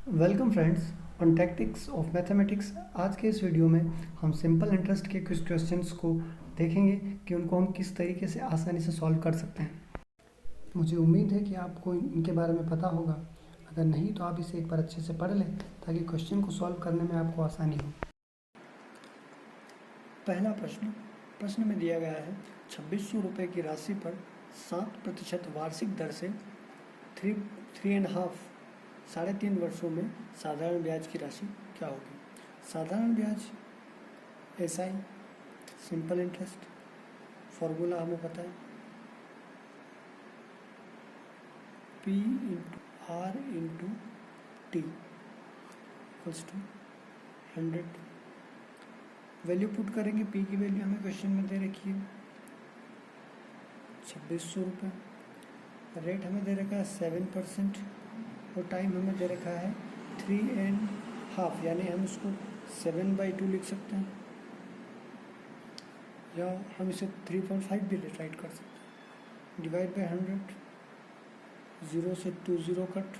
Welcome friends on tactics of mathematics. आज के इस वीडियो में हम सिंपल इंटरेस्ट के कुछ क्वेश्चंस को देखेंगे कि उनको हम किस तरीके से आसानी से सॉल्व कर सकते हैं। मुझे उम्मीद है कि आपको इनके बारे में पता होगा। अगर नहीं तो आप इसे एक बार अच्छे से पढ़ लें ताकि क्वेश्चन को सॉल्व करने में आपको आसानी हो। पहला प्रश्न में दिया गया है 2600 रुपये की राशि पर 7% वार्षिक दर से 3.5 वर्षों में साधारण ब्याज की राशि क्या होगी। साधारण ब्याज एसआई सिंपल इंटरेस्ट फॉर्मूला हमें पता है P into R into T equals to 100। Value put करेंगे, P की वैल्यू हमें क्वेश्चन में दे रखी है 2600 रुपये, रेट हमें दे रखा है 7% और टाइम हमें दे रखा है 3.5, यानी हम इसको 7/2 लिख सकते हैं या हम इसे 3.5 भी राइट कर सकते हैं। डिवाइड बाय 100, 0 से 2 0 कट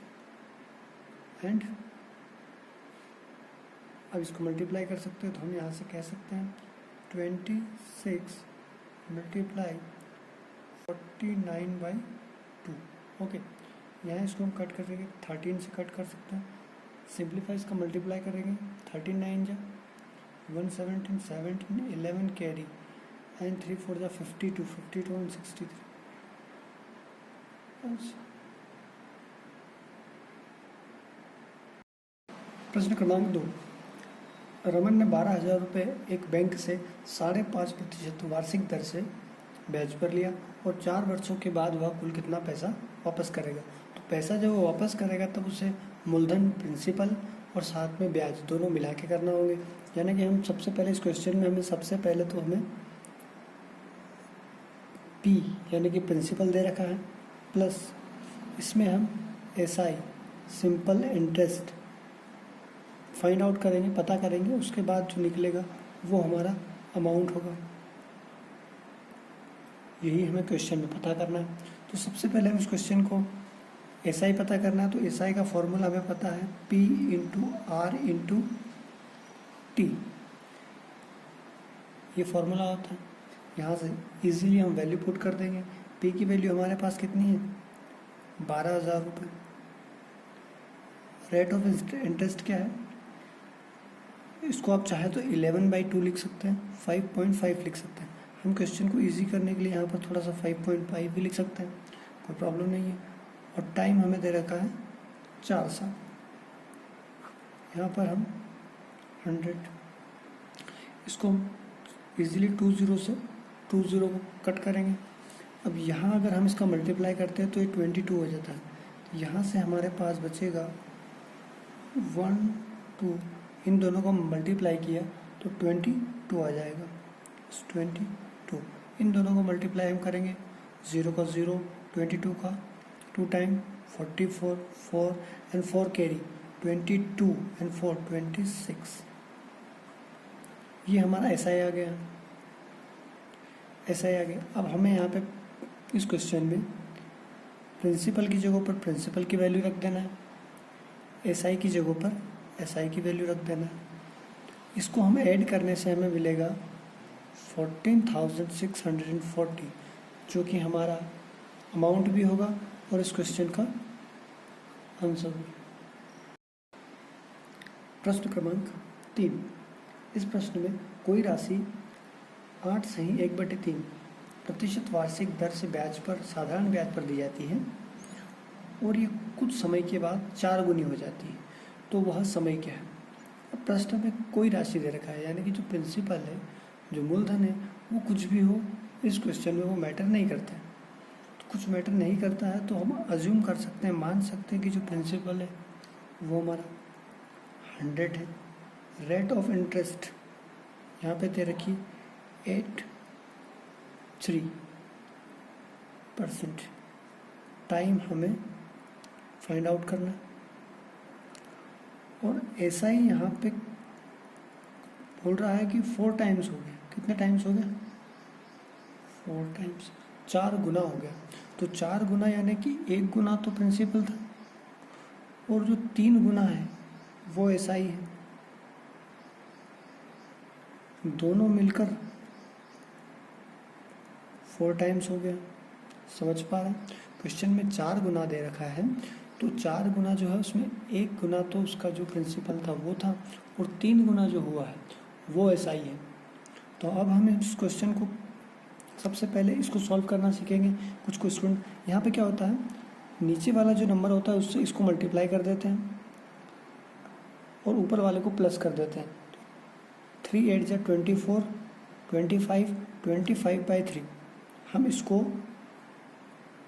एंड अब इसको मल्टीप्लाई कर सकते हैं तो हम यहाँ से कह सकते हैं 26 मल्टीप्लाई 49/2। ओके, यहाँ इसको हम कट करेंगे 13 से कट कर सकते हैं। सिंप्लीफाई इसका मल्टीप्लाई करेंगे 13 9 जा 117 17 11 कैरी एंड 3 4 जा 52 52 and 63। प्रश्न क्रमांक 2, रमन ने 12,000 रुपये एक बैंक से 5.5% वार्षिक दर से ब्याज पर लिया और 4 वर्षों के बाद वह कुल कितना पैसा वापस करेगा। तो पैसा जब वो वापस करेगा तब उसे मूलधन, प्रिंसिपल और साथ में ब्याज दोनों मिला के करना होंगे। यानी कि हम सबसे पहले इस क्वेश्चन में हमें P यानी कि प्रिंसिपल दे रखा है, प्लस इसमें हम SI simple interest find out करेंगे, पता करेंगे। उसके बाद जो निकलेगा वो हमारा अमाउंट होगा। यही हमें क्वेश्चन में पता करना है। तो सबसे पहले हम इस क्वेश्चन को SI पता करना है। तो SI का फॉर्मूला हमें पता है P into R into T, ये फॉर्मूला होता है। यहाँ से इजीली हम वैल्यू पुट कर देंगे। P की वैल्यू हमारे पास कितनी है 12,000 रुपये। रेट ऑफ इंटरेस्ट क्या है, इसको आप चाहे तो 11/2 लिख सकते हैं, 5.5 लिख सकते हैं। हम क्वेश्चन को इजी करने के लिए यहाँ पर थोड़ा सा 5.5 भी लिख सकते हैं, कोई प्रॉब्लम नहीं है। और टाइम हमें दे रखा है 4 साल। यहाँ पर हम 100, इसको इजीली 20 से 20 को कट करेंगे। अब यहाँ अगर हम इसका मल्टीप्लाई करते हैं तो ये 22 हो जाता है। तो यहाँ से हमारे पास बचेगा 1 2, इन दोनों को मल्टीप्लाई किया तो 22 आ जाएगा। 22, इन दोनों को मल्टीप्लाई हम करेंगे, 0 का 0, 22 का 2 टाइम 44, 4 एंड 4 कैरी 22 एंड 4 26। ये हमारा SI आ गया। अब हमें यहाँ पे इस क्वेश्चन में प्रिंसिपल की जगह पर प्रिंसिपल की वैल्यू रख देना है, SI की जगह पर SI की वैल्यू रख देना है। इसको हम ऐड करने से हमें मिलेगा 14,640, जो कि हमारा अमाउंट भी होगा और इस क्वेश्चन का आंसर भी। प्रश्न क्रमांक 3, इस प्रश्न में कोई राशि 8/1/3% वार्षिक दर से ब्याज पर साधारण ब्याज पर दी जाती है और ये कुछ समय के बाद 4 गुनी हो जाती है। तो वह समय क्या है। अब प्रश्न में कोई राशि दे रखा है, यानी कि जो प्रिंसिपल है, जो मूलधन है, वो कुछ भी हो इस क्वेश्चन में वो मैटर नहीं करता है। तो कुछ मैटर नहीं करता है तो हम अज्यूम कर सकते हैं, मान सकते हैं कि जो प्रिंसिपल है वो हमारा 100 है। रेट ऑफ इंटरेस्ट यहाँ पे दे रखी 83%। टाइम हमें फाइंड आउट करना है और ऐसा ही यहाँ पे बोल रहा है कि 4 टाइम्स हो गया। कितने टाइम्स हो गया 4 टाइम्स, 4 गुना हो गया। तो 4 गुना यानी कि 1 गुना तो प्रिंसिपल था और जो 3 गुना है वो SI है, दोनों मिलकर 4 टाइम्स हो गया। समझ पा रहे हैं? क्वेश्चन में 4 गुना दे रखा है, तो 4 गुना जो है उसमें 1 गुना तो उसका जो प्रिंसिपल था वो था, और 3 गुना जो हुआ है वो SI है। तो अब हम इस क्वेश्चन को सबसे पहले इसको सॉल्व करना सीखेंगे। कुछ स्टूडेंट यहाँ पे क्या होता है, नीचे वाला जो नंबर होता है उससे इसको मल्टीप्लाई कर देते हैं और ऊपर वाले को प्लस कर देते हैं। 3 8 जा 24, 25, 25/3, हम इसको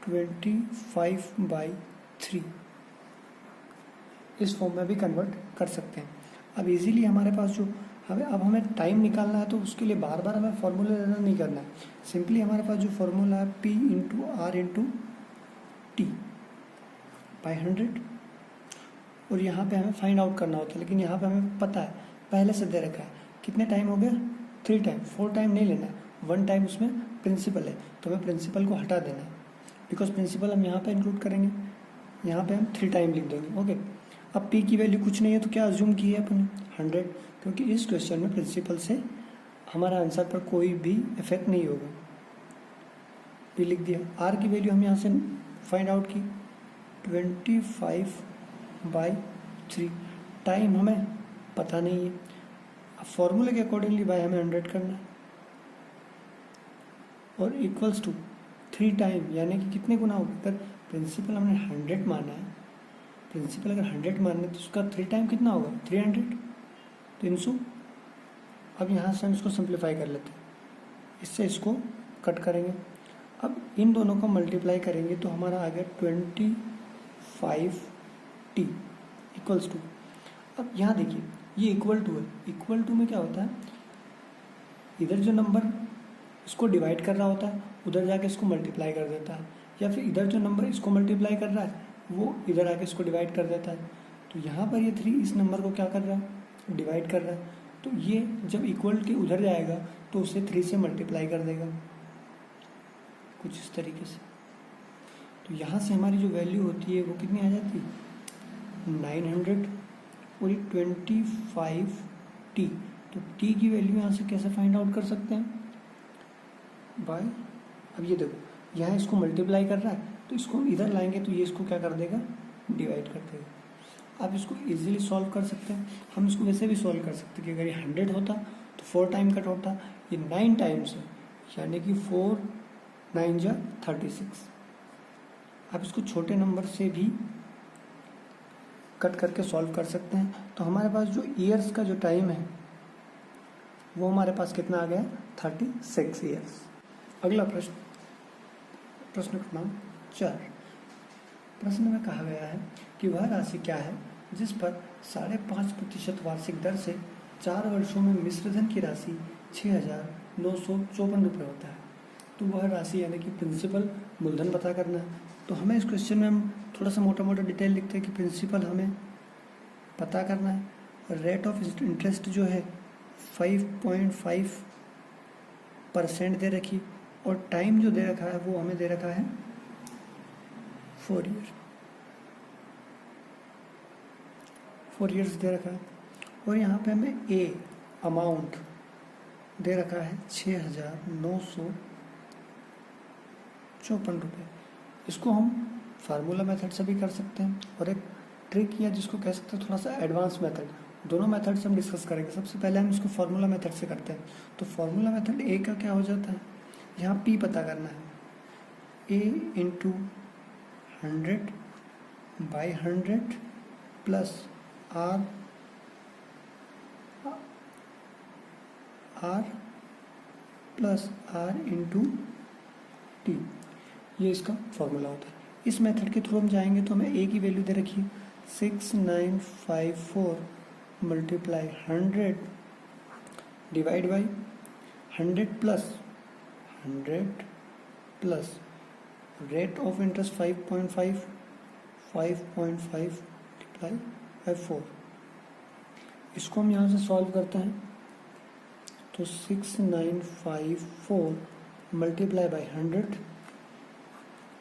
25/3 इस फॉर्म में भी कन्वर्ट कर सकते हैं। अब इजीली हमारे पास जो हमें टाइम निकालना है, तो उसके लिए बार बार हमें फॉर्मूला लेना नहीं करना है। सिंपली हमारे पास जो फॉर्मूला है P × R × T बाई 100, और यहाँ पे हमें फाइंड आउट करना होता है, लेकिन यहाँ पे हमें पता है पहले से दे रखा है। कितने टाइम हो गया? 3 टाइम। 4 टाइम नहीं लेना है, 1 टाइम उसमें प्रिंसिपल है, तो हमें प्रिंसिपल को हटा देना है, बिकॉज प्रिंसिपल हम यहाँ पे इंक्लूड करेंगे। यहाँ पे हम 3 टाइम लिख देंगे। ओके, अब P की वैल्यू कुछ नहीं है, तो क्या अज्यूम की है अपन? 100, क्योंकि इस क्वेश्चन में प्रिंसिपल से हमारा आंसर पर कोई भी इफेक्ट नहीं होगा। P लिख दिया। R की वैल्यू हम यहाँ से फाइंड आउट की 25/3। टाइम हमें पता नहीं है, अब फॉर्मूले के अकॉर्डिंगली बाय हमें 100 करना है, और इक्वल्स टू 3 टाइम, यानी कि कितने गुना होगा? अगर प्रिंसिपल हमने 100 माना है, प्रिंसिपल अगर 100 मानना है तो उसका 3 टाइम कितना होगा? 300, 300। अब यहाँ से हम इसको सिंप्लीफाई कर लेते हैं, इससे इसको कट करेंगे। अब इन दोनों को मल्टीप्लाई करेंगे तो हमारा आ गया 25t इक्वल्स टू, अब यहाँ देखिए ये इक्वल टू है, इक्वल टू में क्या होता है, इधर जो नंबर इसको डिवाइड कर रहा होता है उधर जाके इसको मल्टीप्लाई कर देता है, या फिर इधर जो नंबर इसको मल्टीप्लाई कर रहा है वो इधर आके इसको डिवाइड कर देता है। तो यहाँ पर ये 3 इस नंबर को क्या कर रहा है? डिवाइड कर रहा है। तो ये जब इक्वल के उधर जाएगा तो उसे 3 से मल्टीप्लाई कर देगा, कुछ इस तरीके से। तो यहाँ से हमारी जो वैल्यू होती है वो कितनी आ जाती है? 900, और ये 25t। तो t की वैल्यू यहाँ से कैसे फाइंड आउट कर सकते हैं? बाय, अब ये देखो यहाँ इसको मल्टीप्लाई कर रहा है, तो इसको इधर लाएंगे तो ये इसको क्या कर देगा? डिवाइड कर देगा। आप इसको इजीली सॉल्व कर सकते हैं। हम इसको वैसे भी सॉल्व कर सकते हैं कि अगर ये 100 होता तो 4 टाइम कट होता, ये 9 टाइम्स है, यानी कि 4 9 जा 36। आप इसको छोटे नंबर से भी कट करके सॉल्व कर सकते हैं। तो हमारे पास जो ईयर्स का जो टाइम है वो हमारे पास कितना आ गया? 36 ईयर्स। अगला प्रश्न, प्रश्न क्रमांक 4। प्रश्न में कहा गया है कि वह राशि क्या है जिस पर 5.5% वार्षिक दर से 4 वर्षों में मिश्रधन की राशि 6,954 रुपये होता है। तो वह राशि यानी कि प्रिंसिपल मूलधन पता करना है। तो हमें इस क्वेश्चन में हम थोड़ा सा मोटा मोटा डिटेल लिखते हैं कि प्रिंसिपल हमें पता करना है, रेट ऑफ इंटरेस्ट जो है 5.5% दे रखी, और टाइम जो दे रखा है वो हमें दे रखा है 4 ईयर्स दे रखा है। और यहाँ पे हमें ए अमाउंट दे रखा है 6,954 रुपये। इसको हम फार्मूला मेथड से भी कर सकते हैं, और एक ट्रिक या जिसको कह सकते हैं थोड़ा सा एडवांस मेथड, दोनों मेथड से हम डिस्कस करेंगे। सबसे पहले हम इसको फार्मूला मेथड से करते हैं। तो फार्मूला मेथड ए का क्या हो जाता है, यहाँ पी पता करना है, A into 100/100 plus R plus R into T, ये इसका फॉर्मूला होता है। इस मेथड के थ्रू हम जाएंगे तो हमें ए की वैल्यू दे रखी है 6954 multiply 100 divide by 100 plus rate of interest 5.5 multiply by 4। इसको हम यहाँ से सॉल्व करते हैं तो 6954 मल्टीप्लाई बाई 100,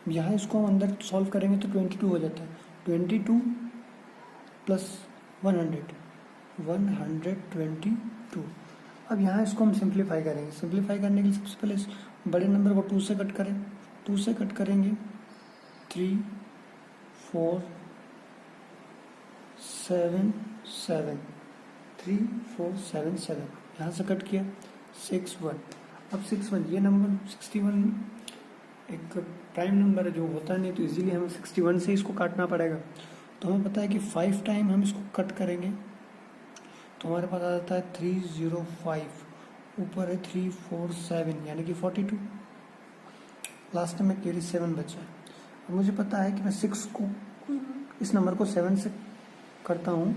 यहाँ इसको हम अंदर सॉल्व करेंगे तो 22 हो जाता है। 22 प्लस 122। अब यहाँ इसको हम सिंप्लीफाई करेंगे। सिंप्लीफाई करने के लिए सबसे पहले इस बड़े नंबर को 2 से कट करें। 2 से कट करेंगे 3 4 7 7, 3 4 7 7, यहाँ से कट किया 6 1। अब 6 1, ये नंबर 61 एक प्राइम नंबर है जो होता नहीं, तो इजीली हमें 61 से इसको काटना पड़ेगा। तो हमें पता है कि 5 टाइम हम इसको कट करेंगे तो हमारे पास आ जाता है 305, ऊपर है 347 यानी कि 42, लास्ट में कैरी 7 बचा है। अब मुझे पता है कि मैं 6 को इस नंबर को 7 से करता हूँ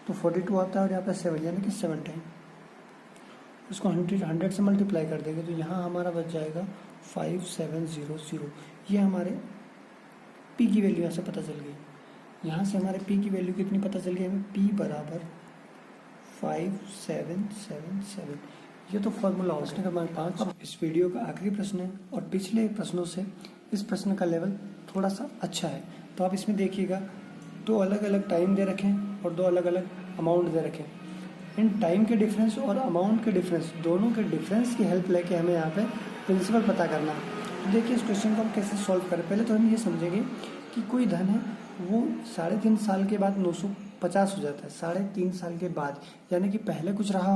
तो 42 आता है और यहाँ पे 7 यानी कि 7 टाइम। इसको 100 से मल्टीप्लाई कर देंगे तो यहाँ हमारा बच जाएगा 5700। ये हमारे पी की वैल्यू यहाँ से पता चल गई। यहाँ से हमारे पी की वैल्यू कितनी पता चल गई हमें, पी बराबर 5777। ये तो फॉर्मूला प्रश्न नंबर 5 इस वीडियो का आखिरी प्रश्न है और पिछले प्रश्नों से इस प्रश्न का लेवल थोड़ा सा अच्छा है। तो आप इसमें देखिएगा 2 अलग अलग टाइम दे रखे हैं और 2 अलग अलग अमाउंट दे रखे हैं। इन टाइम के डिफरेंस और अमाउंट के डिफरेंस, दोनों के डिफरेंस की हेल्प लेके हमें यहाँ पे प्रिंसिपल पता करना है। तो देखिए इस क्वेश्चन को हम कैसे सॉल्व करें। पहले तो हम ये समझेंगे कि कोई धन है वो 3.5 साल के बाद 950 हो जाता है। 3.5 साल के बाद यानी कि पहले कुछ रहा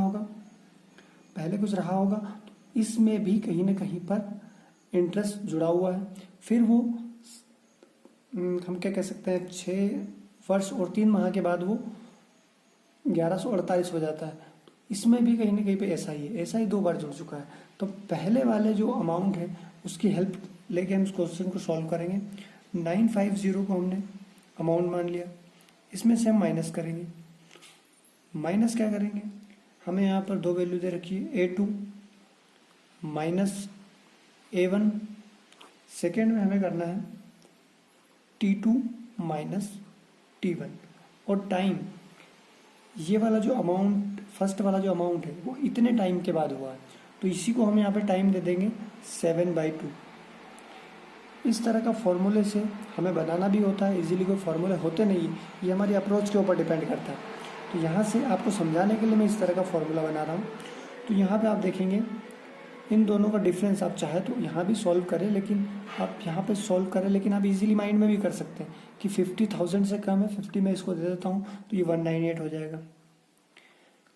होगा, तो इसमें भी कहीं ना कहीं पर इंटरेस्ट जुड़ा हुआ है। फिर वो हम क्या कह सकते हैं 6 वर्ष और 3 माह के बाद वो 1148 हो जाता है। इसमें भी कहीं ना कहीं पे ऐसा ही है, ऐसा ही 2 बार जुड़ चुका है। तो पहले वाले जो अमाउंट है उसकी हेल्प लेके हम इस क्वेश्चन को सॉल्व करेंगे। 950 को हमने अमाउंट मान लिया, इसमें से हम माइनस करेंगे। माइनस क्या करेंगे, हमें यहाँ पर 2 वैल्यू दे रखी है, A2 माइनस A1। सेकेंड में हमें करना है T2 माइनस T1। और टाइम, ये वाला जो अमाउंट, फर्स्ट वाला जो अमाउंट है वो इतने टाइम के बाद हुआ है, तो इसी को हम यहाँ पे टाइम दे देंगे 7/2। इस तरह का फॉर्मूले से हमें बनाना भी होता है, इजीली कोई फॉर्मूले होते नहीं, ये हमारी अप्रोच के ऊपर डिपेंड करता है। तो यहाँ से आपको समझाने के लिए मैं इस तरह का फॉर्मूला बना रहा हूँ। तो यहाँ पे आप देखेंगे इन दोनों का डिफरेंस आप चाहे तो यहाँ भी सॉल्व करें, लेकिन आप यहाँ पे सॉल्व करें, लेकिन आप इजीली माइंड में भी कर सकते हैं कि 50,000 से कम है, 50 में इसको दे देता हूँ तो ये 198 हो जाएगा।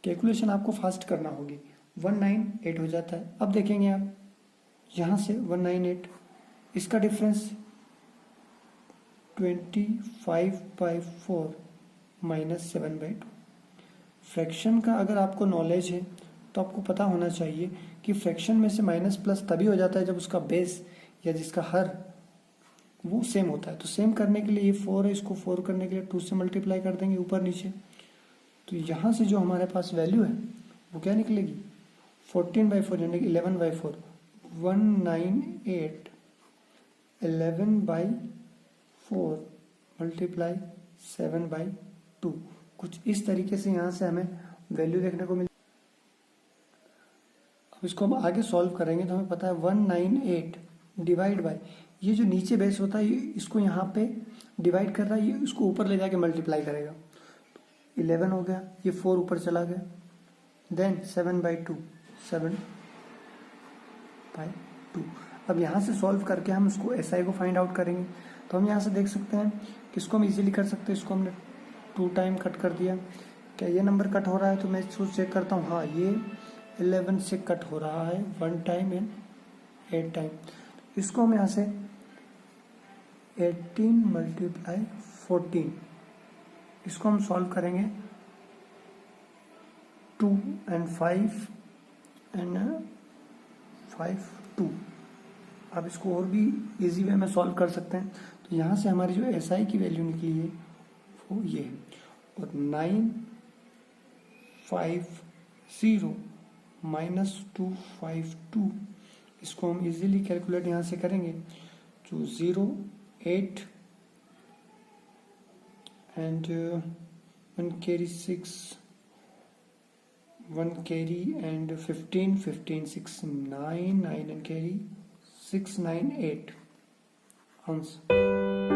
कैलकुलेशन आपको फास्ट करना होगी, 198 हो जाता है। अब देखेंगे आप यहाँ से 198, इसका डिफरेंस 25/4 माइनस 7/2। फ्रैक्शन का अगर आपको नॉलेज है तो आपको पता होना चाहिए कि फ्रैक्शन में से माइनस प्लस तभी हो जाता है जब उसका बेस या जिसका हर वो सेम होता है। तो सेम करने के लिए ये 4 है, इसको 4 करने के लिए 2 से मल्टीप्लाई कर देंगे ऊपर नीचे। तो यहाँ से जो हमारे पास वैल्यू है वो क्या निकलेगी, 14/4 यानी कि 11/4, 198 11/4 मल्टीप्लाई 7/2। कुछ इस तरीके से यहाँ से हमें वैल्यू देखने को मिल। अब इसको हम आगे सॉल्व करेंगे तो हमें पता है 198 डिवाइड बाय, ये जो नीचे बेस होता है इसको यहाँ पे डिवाइड कर रहा है, ये इसको ऊपर ले जाके मल्टीप्लाई करेगा। 11 हो गया, ये 4 ऊपर चला गया, देन 7/2, 7/2। अब यहाँ से सॉल्व करके हम इसको SI को फाइंड आउट करेंगे। तो हम यहाँ से देख सकते हैं किसको हम इजीली कर सकते हैं, इसको हमने 2 टाइम कट कर दिया। क्या ये नंबर कट हो रहा है, तो मैं इसको चेक करता हूँ, हाँ ये 11 से कट हो रहा है 1 टाइम एंड 8 टाइम। इसको हम यहाँ से 18 × 14 इसको हम सॉल्व करेंगे, 2 and 5 and 5 2। अब इसको और भी इजी वे में सॉल्व कर सकते हैं। तो यहाँ से हमारी जो SI की वैल्यू निकली है वो ये है, और 950 माइनस 252 इसको हम इजीली कैलकुलेट यहाँ से करेंगे, जो 0 8 and 1 carry 6, 1 carry and 15 6 9 and carry 6 9 8 answer.